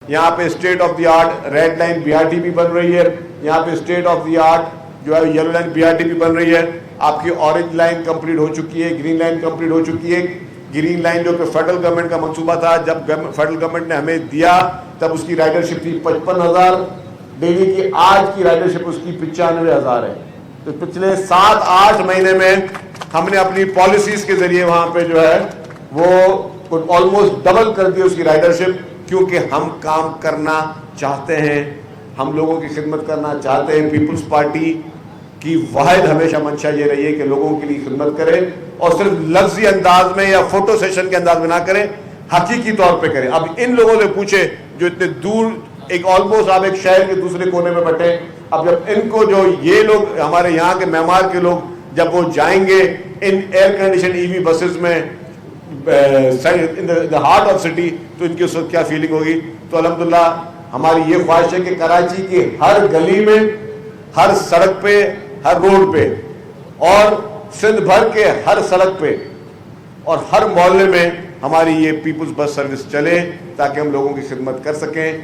یہاں پہ state of the art red line BRT بھی بن رہی ہے, یہاں پہ اسٹیٹ آف دی آرٹ جو ہے یلو لائن BRT بھی بن رہی ہے. آپ کی اورنج لائن کمپلیٹ ہو چکی ہے, گرین لائن کمپلیٹ ہو چکی ہے. گرین لائن جو کہ فیڈرل گورنمنٹ کا منصوبہ تھا, جب فیڈرل گورنمنٹ نے ہمیں دیا تب اس کی رائڈرشپ تھی 55,000 ڈیلی کی, آج کی رائڈرشپ اس کی 95,000 ہے. تو پچھلے 7-8 مہینے میں ہم نے اپنی پالیسیز کے ذریعے وہاں پہ جو ہے وہ آلموسٹ ڈبل کر دی اس کی رائڈرشپ, کیونکہ ہم کام کرنا چاہتے ہیں, ہم لوگوں کی خدمت کرنا چاہتے ہیں. پیپلز پارٹی کی واحد ہمیشہ منشا یہ رہی ہے کہ لوگوں کے لیے خدمت کرے, اور صرف لفظی انداز میں یا فوٹو سیشن کے انداز میں نہ کرے, حقیقی طور پہ کرے. اب ان لوگوں سے پوچھے جو اتنے دور, ایک آلموسٹ آپ ایک شہر کے دوسرے کونے میں بیٹھے, اب جب ان کو جو یہ لوگ ہمارے یہاں کے معمار کے لوگ جب وہ جائیں گے ان ایئر کنڈیشن EV بسز میں ان دا ہارٹ آف سٹی, تو ان کی اس وقت کیا فیلنگ ہوگی. تو الحمدللہ ہماری یہ خواہش ہے کہ کراچی کی ہر گلی میں, ہر سڑک پہ, ہر روڈ پہ, اور سندھ بھر کے ہر سڑک پہ اور ہر محلے میں ہماری یہ پیپلز بس سروس چلے, تاکہ ہم لوگوں کی خدمت کر سکیں.